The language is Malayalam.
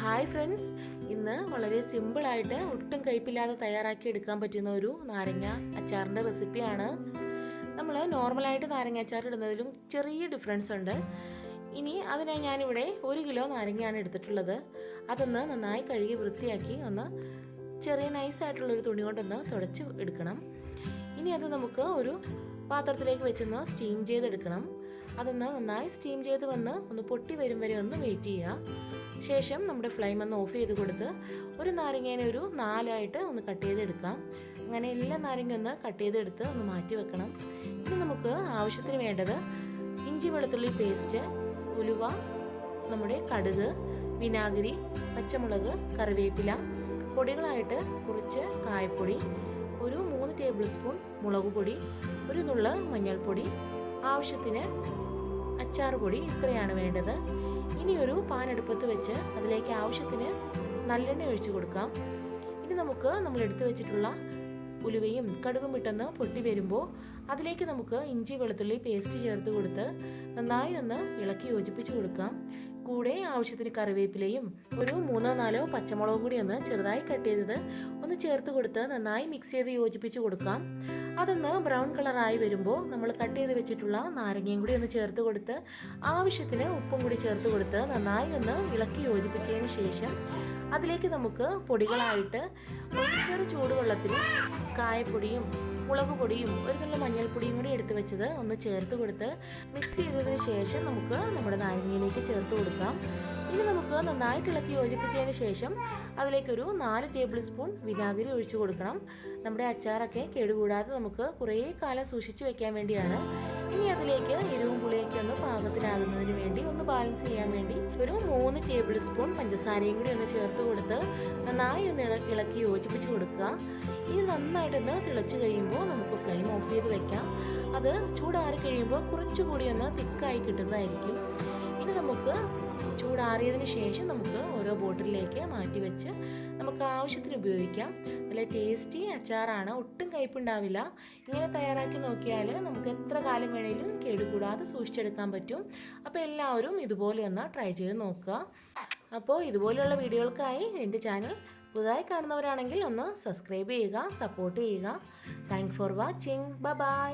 ഹായ് ഫ്രണ്ട്സ്, ഇന്ന് വളരെ സിമ്പിളായിട്ട് ഒട്ടും കയ്പില്ലാതെ തയ്യാറാക്കി എടുക്കാൻ പറ്റുന്ന ഒരു നാരങ്ങ അച്ചാറിൻ്റെ റെസിപ്പിയാണ്. നമ്മൾ നോർമലായിട്ട് നാരങ്ങ അച്ചാർ ഇടുന്നതിലും ചെറിയ ഡിഫറൻസ് ഉണ്ട്. ഇനി അതിനായി ഞാനിവിടെ 1 കിലോ നാരങ്ങയാണ് എടുത്തിട്ടുള്ളത്. അതൊന്ന് നന്നായി കഴുകി വൃത്തിയാക്കി ഒന്ന് ചെറിയ നൈസായിട്ടുള്ളൊരു തുണി കൊണ്ടൊന്ന് തുടച്ച് എടുക്കണം. ഇനി അത് നമുക്ക് ഒരു പാത്രത്തിലേക്ക് വെച്ചൊന്ന് സ്റ്റീം ചെയ്തെടുക്കണം. അതൊന്ന് നന്നായി സ്റ്റീം ചെയ്ത് വന്ന് ഒന്ന് പൊട്ടി വരും വരെ ഒന്ന് വെയിറ്റ് ചെയ്യുക. ശേഷം നമ്മുടെ ഫ്ലെയിം ഒന്ന് ഓഫ് ചെയ്ത് കൊടുത്ത് ഒരു നാരങ്ങേനെ ഒരു 4 ഒന്ന് കട്ട് ചെയ്തെടുക്കാം. അങ്ങനെ എല്ലാ നാരങ്ങ ഒന്ന് കട്ട് ചെയ്തെടുത്ത് ഒന്ന് മാറ്റി വെക്കണം. ഇനി നമുക്ക് ആവശ്യത്തിന് വേണ്ടത് ഇഞ്ചി വെളുത്തുള്ളി പേസ്റ്റ്, ഉലുവ, നമ്മുടെ കടുക്, വിനാഗിരി, പച്ചമുളക്, കറിവേപ്പില, പൊടികളായിട്ട് കുറച്ച് കായപ്പൊടി, ഒരു 3 ടേബിൾ സ്പൂൺ മുളക് പൊടി, ഒരു നുള്ള് മഞ്ഞൾപ്പൊടി, ആവശ്യത്തിന് അച്ചാർ പൊടി, ഇത്രയാണ് വേണ്ടത്. ഇനി ഒരു പാൻ അടുപ്പത്ത് വെച്ച് അതിലേക്ക് ആവശ്യത്തിന് നല്ലെണ്ണ ഒഴിച്ച് കൊടുക്കാം. ഇനി നമുക്ക് നമ്മൾ എടുത്തു വെച്ചിട്ടുള്ള ഉലുവയും കടുകും ഇട്ടൊന്ന് പൊട്ടി വരുമ്പോൾ അതിലേക്ക് നമുക്ക് ഇഞ്ചി വെളുത്തുള്ളി പേസ്റ്റ് ചേർത്ത് കൊടുത്ത് നന്നായി ഒന്ന് ഇളക്കി യോജിപ്പിച്ച് കൊടുക്കാം. കൂടെ ആവശ്യത്തിന് കറിവേപ്പിലയും ഒരു 3-4 പച്ചമുളകും കൂടി ഒന്ന് ചെറുതായി കട്ട് ചെയ്തത് ഒന്ന് ചേർത്ത് കൊടുത്ത് നന്നായി മിക്സ് ചെയ്ത് യോജിപ്പിച്ച് കൊടുക്കാം. അതൊന്ന് ബ്രൗൺ കളറായി വരുമ്പോൾ നമ്മൾ കട്ട് ചെയ്ത് വെച്ചിട്ടുള്ള നാരങ്ങയും കൂടി ഒന്ന് ചേർത്ത് കൊടുത്ത് ആവശ്യത്തിന് ഉപ്പും കൂടി ചേർത്ത് കൊടുത്ത് നന്നായി ഒന്ന് ഇളക്കി യോജിപ്പിച്ചതിന് ശേഷം അതിലേക്ക് നമുക്ക് പൊടികളായിട്ട് ചെറു ചൂടുവെള്ളത്തിൽ കായപ്പൊടിയും മുളക് പൊടിയും ഒരു നല്ല മഞ്ഞൾപ്പൊടിയും കൂടി എടുത്ത് വെച്ചത് ഒന്ന് ചേർത്ത് കൊടുത്ത് മിക്സ് ചെയ്തതിന് ശേഷം നമുക്ക് നമ്മുടെ നാരങ്ങയിലേക്ക് ചേർത്ത് കൊടുക്കാം. ഇനി നമുക്ക് നന്നായിട്ട് ഇളക്കി യോജിപ്പിച്ചതിന് ശേഷം അതിലേക്കൊരു 4 ടേബിൾ സ്പൂൺ വിനാഗിരി ഒഴിച്ചു കൊടുക്കണം. നമ്മുടെ അച്ചാറൊക്കെ കേടുകൂടാതെ നമുക്ക് കുറേ കാലം സൂക്ഷിച്ച് വെക്കാൻ വേണ്ടിയാണ്. ഇനി അതിലേക്ക് എരിവും പുളിയൊക്കെ ഒന്ന് പാകത്തിനാകുന്നതിന് വേണ്ടി ഒന്ന് ബാലൻസ് ചെയ്യാൻ വേണ്ടി ഒരു 3 ടേബിൾ സ്പൂൺ പഞ്ചസാരയും കൂടി ഒന്ന് ചേർത്ത് കൊടുത്ത് നന്നായി ഒന്ന് ഇളക്കി യോജിപ്പിച്ച് കൊടുക്കുക. ഇനി നന്നായിട്ടൊന്ന് തിളച്ച് കഴിയുമ്പോൾ നമുക്ക് ഫ്ലെയിം ഓഫ് ചെയ്ത് വെക്കാം. അത് ചൂടാറി കഴിയുമ്പോൾ കുറച്ചുകൂടി ഒന്ന് തിക്കായി കിട്ടുന്നതായിരിക്കും. ഇനി നമുക്ക് ചൂടാറിയതിന് ശേഷം നമുക്ക് ഓരോ ബോട്ടിലേക്ക് മാറ്റി വെച്ച് നമുക്ക് ആവശ്യത്തിന് ഉപയോഗിക്കാം. നല്ല ടേസ്റ്റി അച്ചാറാണ്, ഒട്ടും കയ്പുണ്ടാവില്ല. ഇങ്ങനെ തയ്യാറാക്കി നോക്കിയാൽ നമുക്ക് എത്ര കാലം വേണേലും കേടുകൂടാതെ സൂക്ഷിച്ചെടുക്കാൻ പറ്റും. അപ്പോൾ എല്ലാവരും ഇതുപോലെ ഒന്ന് ട്രൈ ചെയ്ത് നോക്കുക. അപ്പോൾ ഇതുപോലെയുള്ള വീഡിയോകൾക്കായി എൻ്റെ ചാനൽ പുതുതായി കാണുന്നവരാണെങ്കിൽ ഒന്ന് സബ്സ്ക്രൈബ് ചെയ്യുക, സപ്പോർട്ട് ചെയ്യുക. Thanks for watching. ബൈ.